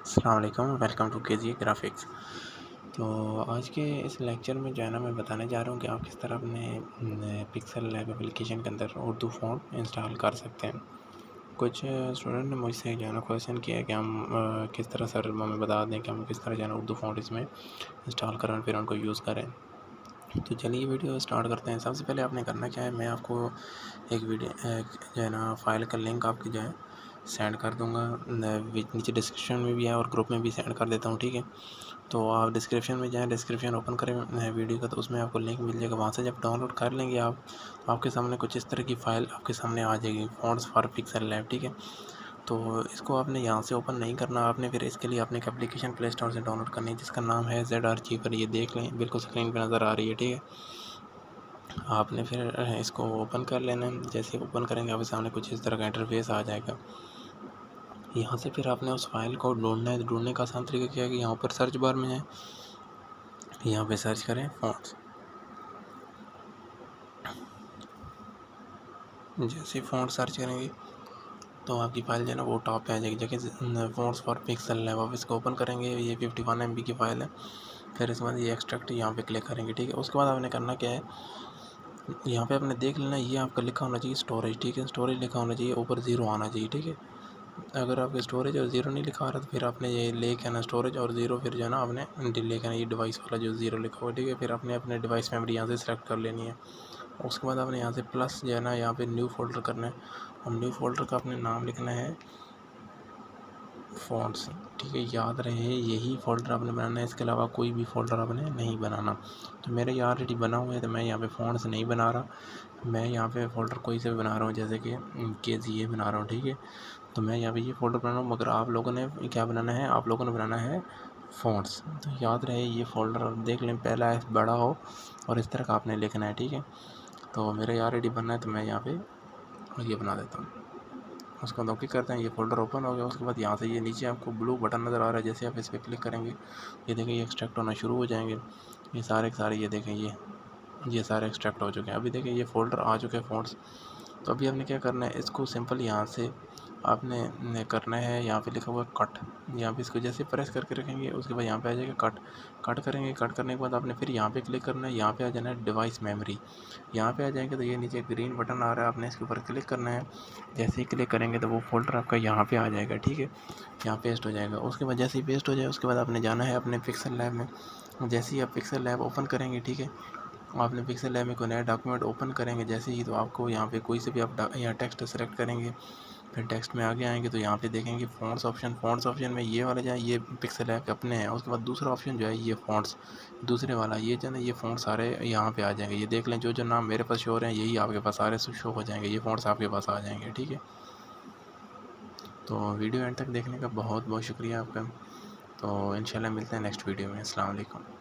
अस्सलाम वालेकुम, welcome two KG graphics. तो आज के इस लेक्चर में जो है ना मैं बताने जा रहा हूँ कि आप किस तरह अपने पिक्सल लैब एप्लीकेशन के अंदर उर्दू फ़ॉन्ट इंस्टॉल कर सकते हैं। कुछ स्टूडेंट ने मुझसे जो है ना क्वेश्चन किया है कि हम किस तरह सर हमें बता दें कि हम किस तरह जो है ना उर्दू फ़ॉन्ट इसमें इंस्टॉल करें फिर उनको यूज़ करें। तो चलिए वीडियो स्टार्ट करते हैं। सबसे पहले आपने करना क्या है, मैं आपको एक जो है ना फ़ाइल का लिंक आपकी जो है सेंड कर दूँगा, नीचे डिस्क्रिप्शन में भी है और ग्रुप में भी सेंड कर देता हूँ, ठीक है। तो आप डिस्क्रिप्शन में जाएँ, डिस्क्रिप्शन ओपन करें वीडियो का, तो उसमें आपको लिंक मिल जाएगा। वहाँ से जब डाउनलोड कर लेंगे आप, तो आपके सामने कुछ इस तरह की फ़ाइल आपके सामने आ जाएगी, फ़ॉन्ट्स फॉर पिक्सल लैब, ठीक है। तो इसको आपने यहाँ से ओपन नहीं करना, आपने फिर इसके लिए आपने एक एप्लीकेशन प्ले स्टोर से डाउनलोड करनी है जिसका नाम है ZArchiver। ये देख लें, बिल्कुल स्क्रीन पे नज़र आ रही है, ठीक है। आपने फिर इसको ओपन कर लेना है। जैसे ओपन करेंगे आपके सामने कुछ इस तरह का इंटरफेस आ जाएगा। यहाँ से फिर आपने उस फाइल को ढूंढना है। ढूंढने का आसान तरीका क्या है कि यहाँ पर सर्च बार में है, यहाँ पे सर्च करें फ़ॉन्ट्स। जैसे ही फ़ॉन्ट सर्च करेंगे तो आपकी फ़ाइल जो है ना वो टॉप पे आ जाएगी, जगह फ़ॉन्ट्स फॉर पिक्सल लैब। आप इसको ओपन करेंगे, ये 51 MB की फ़ाइल है। फिर इसके बाद ये एक्सट्रैक्ट यहाँ पे क्लिक करेंगे, ठीक है। उसके बाद आपने करना क्या है, यहाँ पे आपने देख लेना, ये आपका लिखा होना चाहिए स्टोरेज, ठीक है। स्टोरेज लिखा होना चाहिए, ऊपर 0 आना चाहिए, ठीक है। अगर आपके स्टोरेज और 0 नहीं लिखा आ रहा तो फिर आपने ये लेके आना स्टोरेज और 0, फिर जो है ना आपने लेके आना ये डिवाइस वाला जो 0 लिखा हुआ, ठीक है। फिर आपने अपने डिवाइस मेमोरी यहाँ से सेलेक्ट कर लेनी है। उसके बाद आपने यहाँ से प्लस जो है ना यहाँ पे न्यू फोल्डर करना है, और न्यू फोल्डर का अपने नाम लिखना है फ़ॉन्ट्स, ठीक है। याद रहे यही फ़ोल्डर आपने बनाना है, इसके अलावा कोई भी फ़ोल्डर आपने नहीं बनाना। तो मेरे ये ऑलरेडी बना हुआ है तो मैं यहाँ पे फ़ॉन्ट्स नहीं बना रहा, मैं यहाँ पे फ़ोल्डर कोई से भी बना रहा हूँ, जैसे कि KGA बना रहा हूँ, ठीक है। तो मैं यहाँ पे ये फ़ोल्डर बना रहा हूँ, मगर आप लोगों ने क्या बनाना है, आप लोगों ने बनाना है फ़ॉन्ट्स। तो याद रहे ये फ़ोल्डर देख लें, पहला F बड़ा हो और इस तरह का आपने लिखना है, ठीक है। तो मेरा ये ऑलरेडी बनना है तो मैं यहाँ पे ये बना देता हूँ। उसको ओके करते हैं, ये फ़ोल्डर ओपन हो गया। उसके बाद यहाँ से ये नीचे आपको ब्लू बटन नज़र आ रहा है, जैसे आप इस पर क्लिक करेंगे ये देखें ये एक्सट्रैक्ट होना शुरू हो जाएंगे। ये सारे के सारे ये देखें ये सारे एक्सट्रैक्ट हो चुके हैं। अभी देखें ये फ़ोल्डर आ चुके हैं फ़ॉन्ट्स। तो अभी आपने क्या करना है, इसको सिंपल यहाँ से आपने करना है, यहाँ पे लिखा हुआ है कट। यहाँ पे इसको जैसे प्रेस करके रखेंगे उसके बाद यहाँ पे आ जाएगा कट। कट करेंगे, कट करने के बाद आपने फिर यहाँ पे क्लिक करना है, यहाँ पे आ जाना है डिवाइस मेमोरी। यहाँ पे आ जाएंगे तो ये नीचे ग्रीन बटन आ रहा है, आपने इसके ऊपर क्लिक करना है। जैसे ही क्लिक करेंगे तो वो फ़ोल्डर आपका यहाँ पे आ जाएगा, ठीक है। यहाँ पेस्ट हो जाएगा। उसके बाद जैसे ही पेस्ट हो जाए उसके बाद आपने जाना है अपने पिक्सल लैब में। जैसे ही आप पिक्सल लैब ओपन करेंगे, ठीक है, आपने पिक्सल लैब में कोई नया डॉक्यूमेंट ओपन करेंगे जैसे ही, तो आपको यहाँ पे कोई से भी आप यहाँ टेक्स्ट सेलेक्ट करेंगे। फिर टेक्स्ट में आगे आएंगे तो यहाँ पे देखेंगे फ़ॉन्ट्स ऑप्शन में ये वाला जो है ये पिक्सल ऐप के अपने हैं। उसके बाद दूसरा ऑप्शन जो है ये फ़ॉन्ट्स, दूसरे वाला ये जो है ना ये फ़ॉन्ट्स सारे यहाँ पे आ जाएंगे। ये देख लें जो जो नाम मेरे पास शो हो रहे हैं यही आपके पास सारे शो हो जाएंगे, ये फ़ॉन्ट्स आपके पास आ जाएंगे, ठीक है। तो वीडियो एंड तक देखने का बहुत बहुत शुक्रिया आपका। तो इंशाल्लाह मिलते हैं नेक्स्ट वीडियो में। अस्सलाम वालेकुम।